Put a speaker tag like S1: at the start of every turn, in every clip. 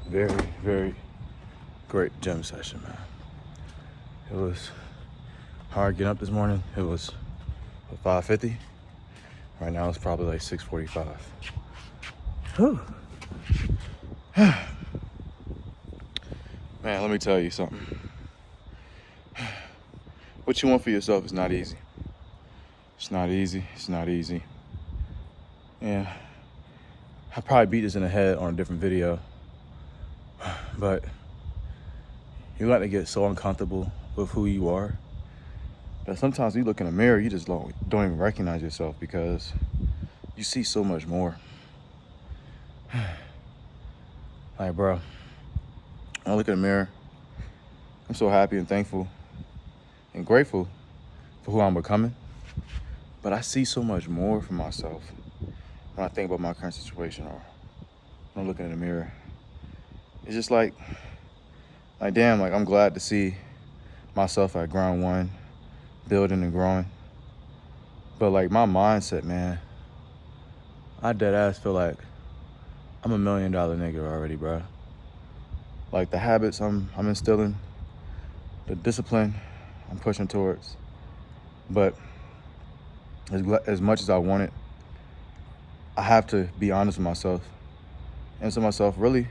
S1: Very, very great gym session, man. It was hard getting up this morning. It was 5:50. Right now it's probably like 6:45. Whew. Man, let me tell you something. What you want for yourself is not easy. It's not easy. It's not easy. And I probably beat this in the head on a different video, but you like to get so uncomfortable with who you are that sometimes you look in the mirror, you just don't even recognize yourself because you see so much more. Like, bro, I look in the mirror, I'm so happy and thankful and grateful for who I'm becoming, but I see so much more for myself when I think about my current situation or when I'm looking in the mirror. It's just like damn, like I'm glad to see myself at ground one, building and growing. But like my mindset, man, I dead ass feel like I'm $1 million nigga already, bro. Like the habits I'm instilling, the discipline I'm pushing towards. But as much as I want it, I have to be honest with myself and to myself, really,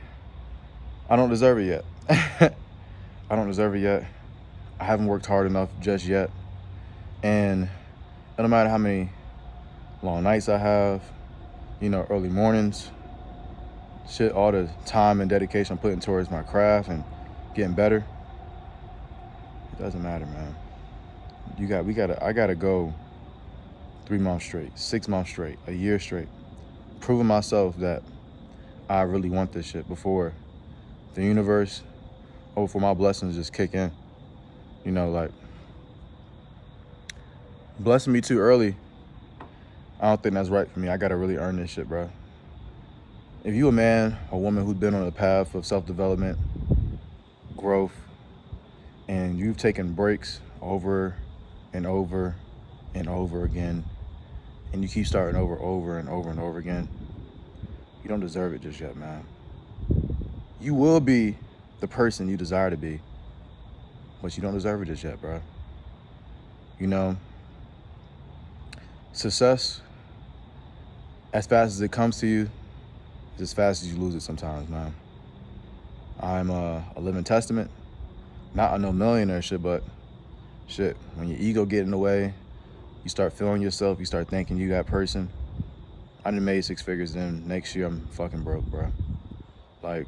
S1: I don't deserve it yet. I don't deserve it yet. I haven't worked hard enough just yet. And no matter how many long nights I have, early mornings, shit, all the time and dedication I'm putting towards my craft and getting better, it doesn't matter, man. I gotta go 3 months straight, 6 months straight, a year straight, proving myself that I really want this shit before the universe or for my blessings just kick in. Like blessing me too early, I don't think that's right for me. I gotta really earn this shit, bro. If you a man or woman who's been on the path of self-development, growth, and you've taken breaks over and over and over again, and you keep starting over and over again, you don't deserve it just yet, man. You will be the person you desire to be, but you don't deserve it just yet, bro. Success, as fast as it comes to you, is as fast as you lose it sometimes, man. I'm a living testament. Not a no millionaire shit, but shit, when your ego get in the way, you start feeling yourself, you start thinking you that person. I done made 6 figures, then next year I'm fucking broke, bro. Like,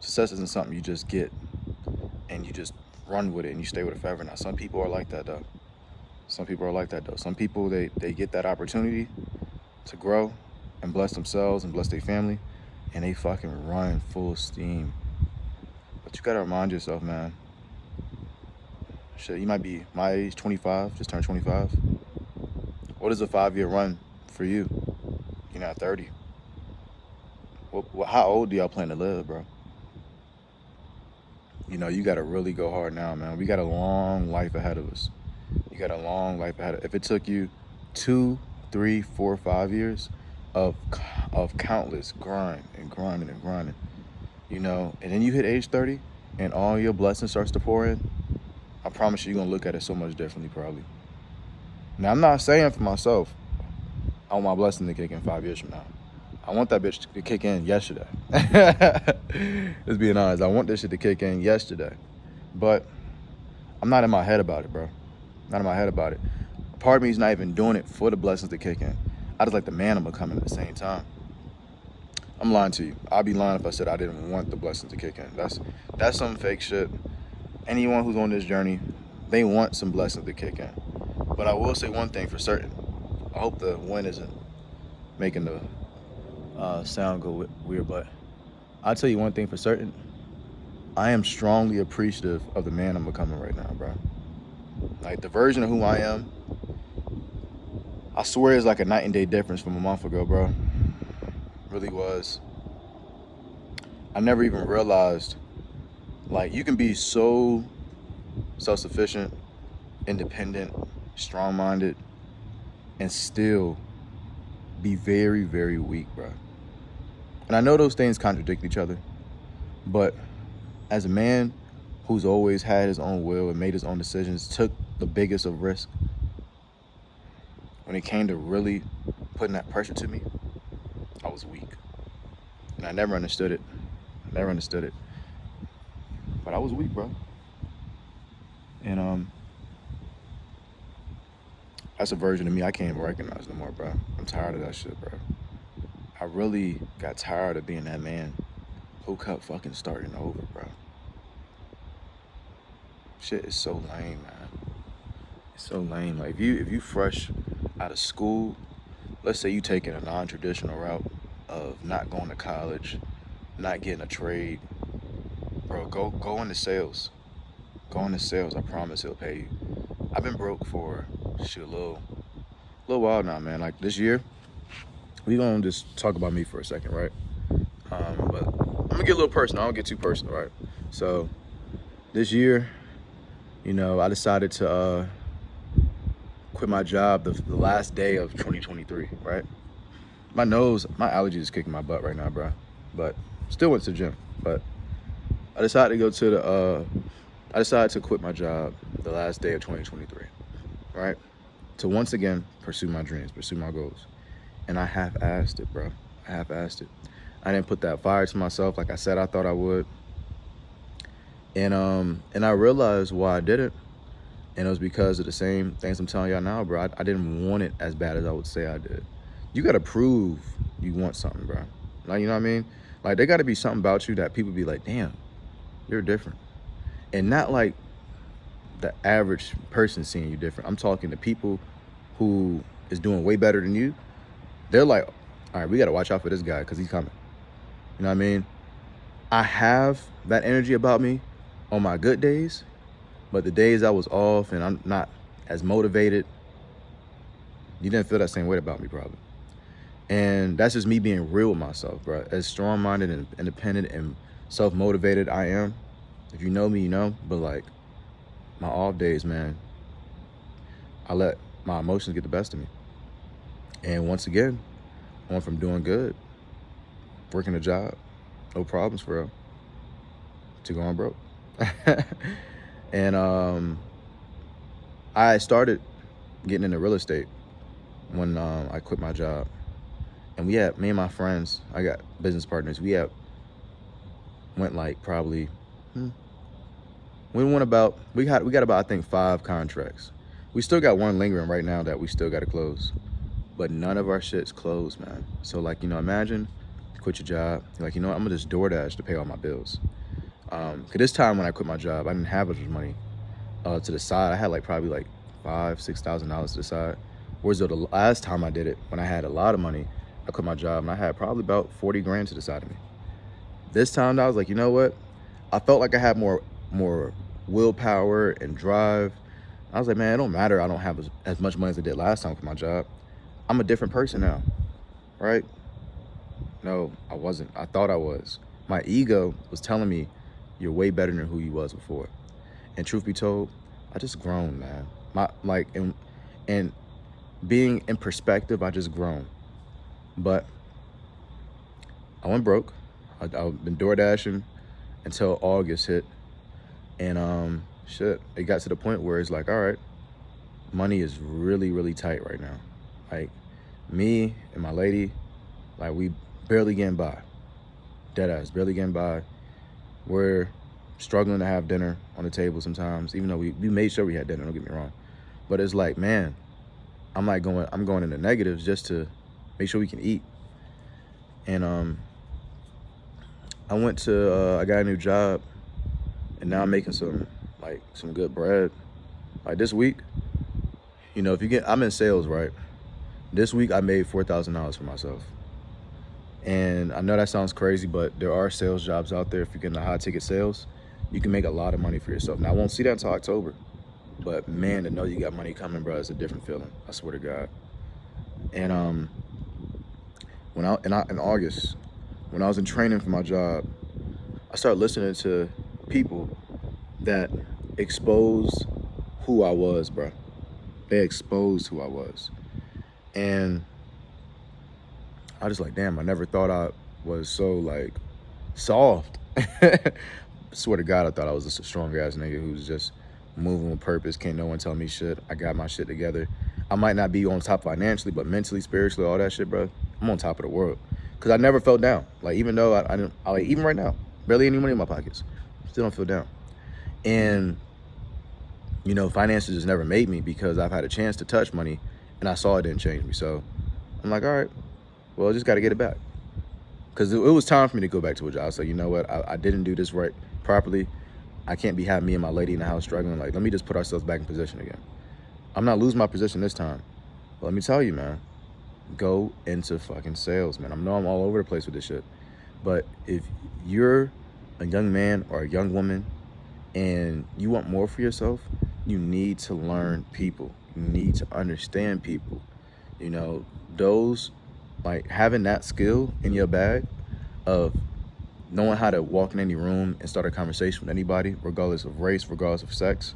S1: success isn't something you just get and you just run with it and you stay with it forever. Now, some people are like that, though. Some people, they get that opportunity to grow and bless themselves and bless their family, and they fucking run full steam. But you gotta remind yourself, man, shit, you might be my age, 25, just turned 25. What is a 5-year run for you? You're not 30. How old do y'all plan to live, bro? You gotta really go hard now, man. We got a long life ahead of us. You got a long life ahead. If it took you 2, 3, 4, 5 years of countless grind and grinding, and then you hit age 30 and all your blessings starts to pour in, I promise you're gonna look at it so much differently, probably. Now, I'm not saying for myself, I want my blessing to kick in 5 years from now. I want that bitch to kick in yesterday. Just being honest, I want this shit to kick in yesterday. But I'm not in my head about it, bro. Not in my head about it. Part of me is not even doing it for the blessings to kick in. I just like the man I'm becoming at the same time. I'm lying to you. I'd be lying if I said I didn't want the blessings to kick in. That's some fake shit. Anyone who's on this journey, they want some blessings to kick in. But I will say one thing for certain. I hope the wind isn't making the sound go weird, but I'll tell you one thing for certain. I am strongly appreciative of the man I'm becoming right now, bro. Like, the version of who I am, I swear it's like a night and day difference from a month ago, bro. Really was. I never even realized, like, you can be so self-sufficient, independent, strong-minded, and still be very, very weak, bro. And I know those things contradict each other, but as a man who's always had his own will and made his own decisions, took the biggest of risks, when it came to really putting that pressure to me, I was weak. And I never understood it. Never understood it. But I was weak, bro. And that's a version of me I can't even recognize no more, bro. I'm tired of that shit, bro. I really got tired of being that man who kept fucking starting over, bro. Shit is so lame, man. It's so lame. Like if you fresh out of school, let's say you taking a non-traditional route of not going to college, not getting a trade, bro, go into sales. Go into sales. I promise he'll pay you. I've been broke for shit a little while now, man. Like this year, we gonna just talk about me for a second, right? But I'm gonna get a little personal. I don't get too personal, right? So this year, you know, I decided to quit my job the last day of 2023, right? My allergies is kicking my butt right now, bro. But still went to the gym. But I decided to quit my job the last day of 2023, right? To once again pursue my dreams, pursue my goals. And I half-assed it, bro. I half-assed it. I didn't put that fire to myself like I said I thought I would. And I realized why I did it. And it was because of the same things I'm telling y'all now, bro. I didn't want it as bad as I would say I did. You gotta prove you want something, bro. Like, you know what I mean? Like, there gotta be something about you that people be like, damn, you're different. And not like the average person seeing you different. I'm talking to people who is doing way better than you. They're like, all right, we gotta watch out for this guy because he's coming. You know what I mean? I have that energy about me on my good days, but the days I was off and I'm not as motivated, you didn't feel that same way about me probably. And that's just me being real with myself, bro. As strong-minded and independent and self-motivated I am, if you know me, you know, but like my off days, man, I let my emotions get the best of me. And once again, I went from doing good, working a job, no problems for real, to going broke. And I started getting into real estate when I quit my job. And me and my friends, I got business partners, went like probably, we got about, I think, 5 contracts. We still got one lingering right now that we still got to close. But none of our shit's closed, man. So like, you know, imagine you quit your job. You're like, you know what, I'm gonna just DoorDash to pay all my bills. Cause this time when I quit my job, I didn't have as much money to the side. I had like probably like $5,000-6,000 to the side. Whereas the last time I did it, when I had a lot of money, I quit my job and I had probably about 40 grand to the side of me. This time I was like, you know what? I felt like I had more willpower and drive. I was like, man, it don't matter. I don't have as much money as I did last time for my job. I'm a different person now, right? No, I wasn't. I thought I was. My ego was telling me, you're way better than who you was before. And truth be told, I just grown, man. And being in perspective, I just grown. But I went broke. I've been DoorDashing until August hit. And shit, it got to the point where it's like, all right, money is really, really tight right now. Like, me and my lady, like, we barely getting by. Deadass, barely getting by. We're struggling to have dinner on the table sometimes, even though we made sure we had dinner, don't get me wrong. But it's like, man, I'm going into negatives just to make sure we can eat. And I got a new job, and now I'm making some good bread. Like this week, you know, I'm in sales, right? This week I made $4,000 for myself. And I know that sounds crazy, but there are sales jobs out there. If you're getting the high ticket sales, you can make a lot of money for yourself. Now I won't see that until October, but man, to know you got money coming, bro, is a different feeling. I swear to God. And in August, when I was in training for my job, I started listening to people that exposed who I was, bro. They exposed who I was. And I was like, damn, I never thought was so like soft. Swear to God, I thought I was just a strong ass nigga who's just moving with purpose. Can't no one tell me shit. I got my shit together. I might not be on top financially, but mentally, spiritually, all that shit, bro, I'm on top of the world. Cause I never felt down. Like even though I didn't, like even right now, barely any money in my pockets, still don't feel down. And you know, finances just never made me because I've had a chance to touch money, and I saw it didn't change me. So I'm like, all right, well, I just got to get it back. Because it was time for me to go back to a job. So you know what? I didn't do this right properly. I can't be having me and my lady in the house struggling. Like, let me just put ourselves back in position again. I'm not losing my position this time. But let me tell you, man, go into fucking sales, man. I know I'm all over the place with this shit. But if you're a young man or a young woman and you want more for yourself, you need to learn people. You need to understand people. You know, those, like having that skill in your bag of knowing how to walk in any room and start a conversation with anybody, regardless of race, regardless of sex,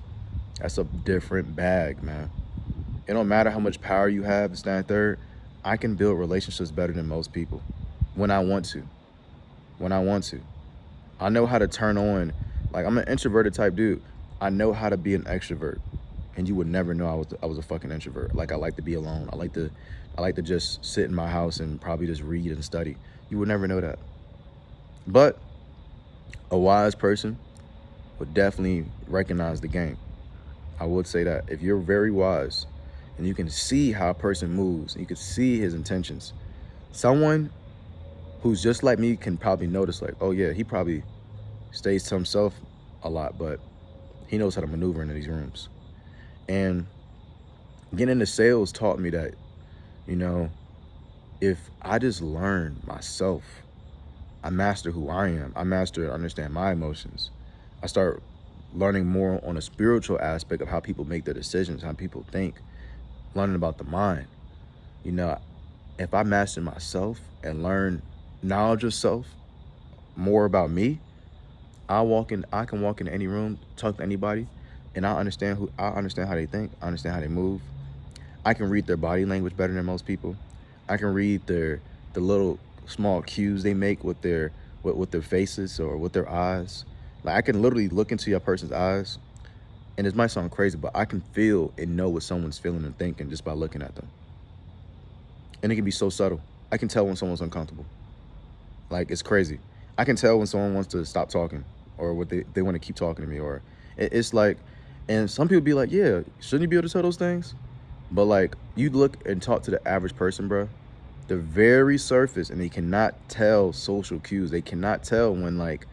S1: that's a different bag, man. It don't matter how much power you have, this, that, and third. I can build relationships better than most people when I want to. When I want to. I know how to turn on, like I'm an introverted type dude. I know how to be an extrovert. And you would never know I was a fucking introvert. Like I like to be alone. I like to just sit in my house and probably just read and study. You would never know that. But a wise person would definitely recognize the game. I would say that if you're very wise and you can see how a person moves, and you can see his intentions, someone who's just like me can probably notice like, oh yeah, he probably stays to himself a lot, but he knows how to maneuver into these rooms. And getting into sales taught me that, you know, if I just learn myself, I master who I am. I master and understand my emotions. I start learning more on a spiritual aspect of how people make their decisions, how people think, learning about the mind. You know, if I master myself and learn knowledge of self, more about me, I can walk into any room, talk to anybody, and I understand how they think, I understand how they move. I can read their body language better than most people. I can read the little small cues they make with their faces or with their eyes. Like I can literally look into your person's eyes, and this might sound crazy, but I can feel and know what someone's feeling and thinking just by looking at them. And it can be so subtle. I can tell when someone's uncomfortable. Like it's crazy. I can tell when someone wants to stop talking or what they want to keep talking to me, or it's like, and some people be like, yeah, shouldn't you be able to tell those things? But like you look and talk to the average person, bro, they're very surface and they cannot tell social cues. They cannot tell when like,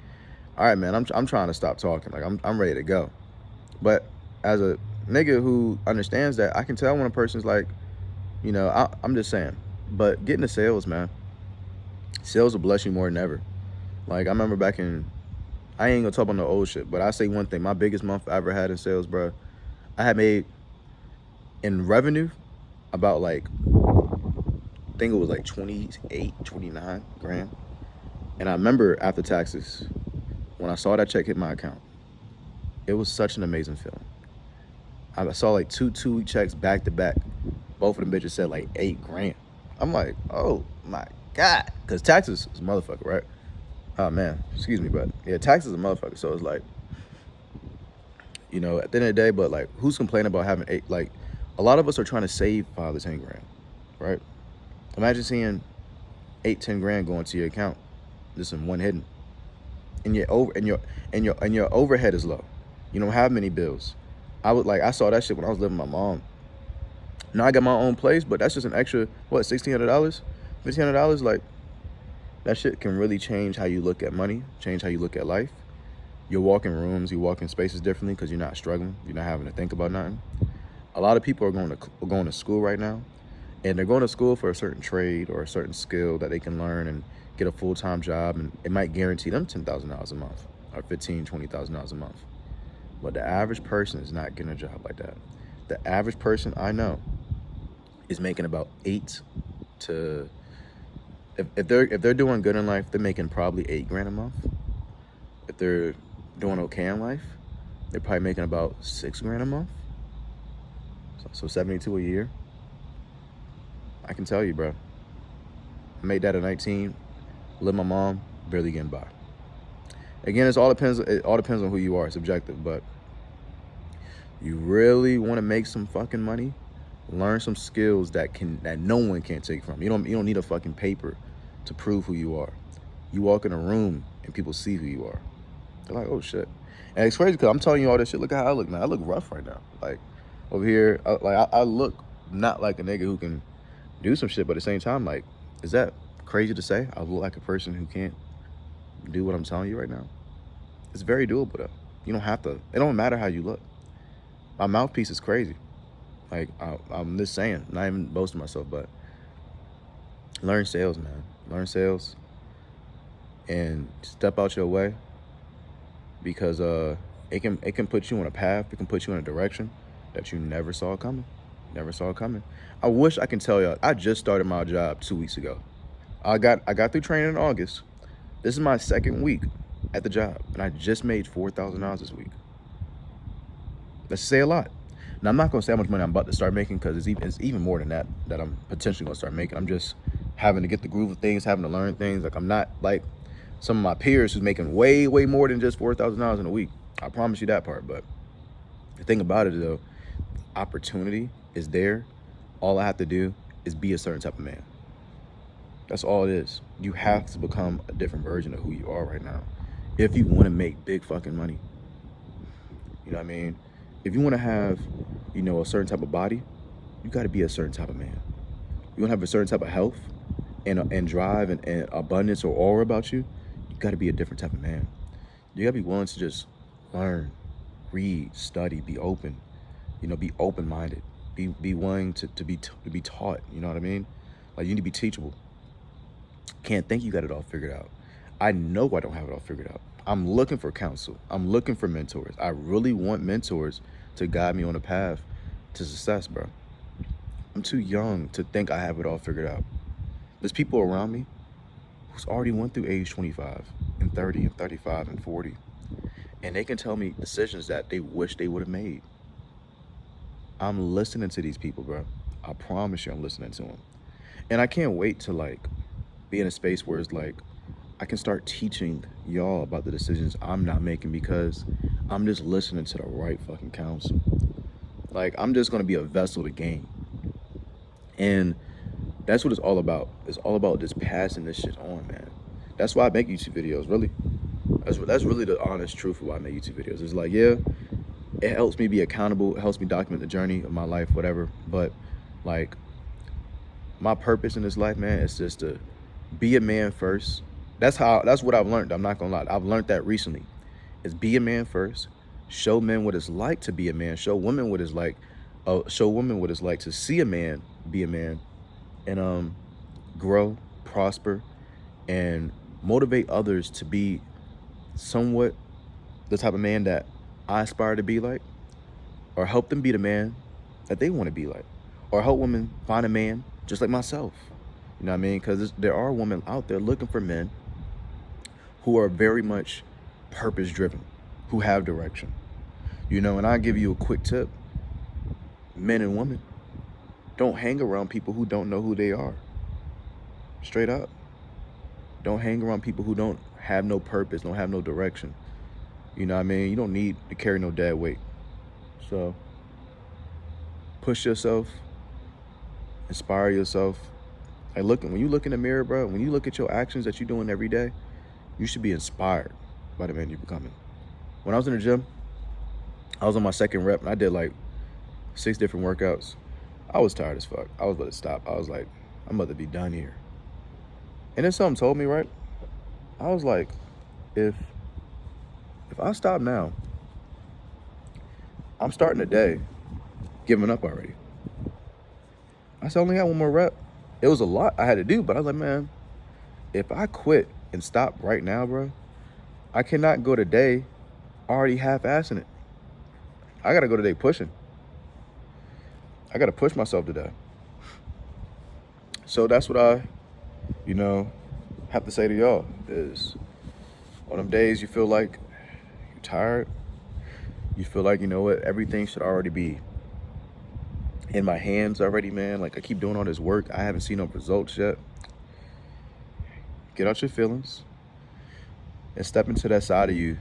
S1: all right, man, I'm trying to stop talking. Like I'm ready to go. But as a nigga who understands that, I can tell when a person's like, you know, I'm just saying. But getting to sales, man, sales will bless you more than ever. Like I remember back in, I ain't gonna talk about no old shit, but I say one thing, my biggest month I ever had in sales, bro, I had made in revenue about like, I think it was like 28, 29 grand. And I remember after taxes, when I saw that check hit my account, it was such an amazing feeling. I saw like two 2-week checks back to back. Both of them bitches said like 8 grand. I'm like, oh my God. Cause taxes is a motherfucker, right? Oh man, excuse me, but yeah, taxes is a motherfucker. So it's like, you know, at the end of the day, but like who's complaining about having 8, like a lot of us are trying to save 5 to 10 grand, right? Imagine seeing 8, 10 grand going to your account, just in one hidden. And your overhead is low. You don't have many bills. I saw that shit when I was living with my mom. Now I got my own place, but that's just an extra, what, $1,600, $1,500? Like, that shit can really change how you look at money, change how you look at life. You walk in rooms, you walk in spaces differently because you're not struggling. You're not having to think about nothing. A lot of people are going to school right now, and they're going to school for a certain trade or a certain skill that they can learn and get a full-time job, and it might guarantee them $10,000 a month or $15,000, $20,000 a month. But the average person is not getting a job like that. The average person I know is making about 8 to, if they're doing good in life, they're making probably 8 grand a month. If they're doing okay in life, they're probably making about 6 grand a month. So 72 a year. I can tell you, bro. I made that at 19. live my mom, barely getting by. Again, it all depends on who you are. It's subjective, but you really want to make some fucking money, learn some skills that no one can take from you. You don't need a fucking paper to prove who you are. You walk in a room and people see who you are. They're like, oh shit. And it's crazy because I'm telling you all this shit. Look at how I look, man. I look rough right now. Like over here, I look not like a nigga who can do some shit, but at the same time, like, is that crazy to say? I look like a person who can't do what I'm telling you right now. It's very doable though. You don't have to. It don't matter how you look. My mouthpiece is crazy. Like I'm just saying, not even boasting myself, but learn sales, man. Learn sales and step out your way, because it can put you on a path. It can put you in a direction that you never saw coming. Never saw it coming. I wish I can tell y'all. I just started my job 2 weeks ago. I got through training in August. This is my second week at the job, and I just made $4,000 this week. Let's say a lot. Now, I'm not going to say how much money I'm about to start making, because it's even more than that I'm potentially going to start making. I'm just having to get the groove of things, having to learn things. Like, I'm not like some of my peers who's making way, way more than just $4,000 in a week. I promise you that part. But the thing about it, though, opportunity is there. All I have to do is be a certain type of man. That's all it is. You have to become a different version of who you are right now if you want to make big fucking money. You know what I mean? If you want to have, a certain type of body, you got to be a certain type of man. You want to have a certain type of health and drive and abundance or aura about you, you got to be a different type of man. You got to be willing to just learn, read, study, be open, be open-minded, be willing to be taught, you know what I mean? Like, you need to be teachable. Can't think you got it all figured out. I know I don't have it all figured out. I'm looking for counsel. I'm looking for mentors. I really want mentors to guide me on a path to success, bro. I'm too young to think I have it all figured out. There's people around me who's already went through age 25 and 30 and 35 and 40. And they can tell me decisions that they wish they would have made. I'm listening to these people, bro. I promise you I'm listening to them. And I can't wait to be in a space where it's I can start teaching y'all about the decisions I'm not making, because I'm just listening to the right fucking counsel. I'm just gonna be a vessel to gain. And that's what it's all about. It's all about just passing this shit on, man. That's why I make YouTube videos, really. That's really the honest truth of why I make YouTube videos. It's it helps me be accountable. It helps me document the journey of my life, whatever. But my purpose in this life, man, is just to be a man first. That's what I've learned. I'm not gonna lie. I've learned that recently. Is be a man first. Show men what it's like to be a man. Show women what it's like. Show women what it's like to see a man be a man, and grow, prosper, and motivate others to be somewhat the type of man that I aspire to be like, or help them be the man that they want to be like, or help women find a man just like myself. You know what I mean? Because there are women out there looking for men who are very much purpose driven, who have direction. And I give you a quick tip. Men and women, don't hang around people who don't know who they are. Straight up. Don't hang around people who don't have no purpose, don't have no direction. You know what I mean? You don't need to carry no dead weight. So push yourself, inspire yourself. When you look in the mirror, bro, when you look at your actions that you're doing every day, you should be inspired by the man you're becoming. When I was in the gym, I was on my second rep, and I did 6 different workouts. I was tired as fuck. I was about to stop. I was like, I'm about to be done here. And then something told me, right? I was like, if I stop now, I'm starting the day giving up already. I said, I only had 1 more rep. It was a lot I had to do, but I was like, man, if I quit and stop right now, bro, I cannot go today already half-assing it. I got to go today pushing. I got to push myself today. So that's what I, have to say to y'all is, on them days you feel like you're tired, you feel like, everything should already be in my hands already, man. I keep doing all this work. I haven't seen no results yet. Get out your feelings and step into that side of you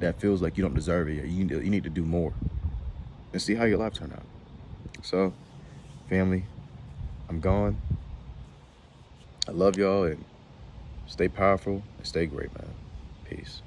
S1: that feels like you don't deserve it yet. You need to do more and see how your life turned out. So, family, I'm gone. I love y'all, and stay powerful and stay great, man. Peace.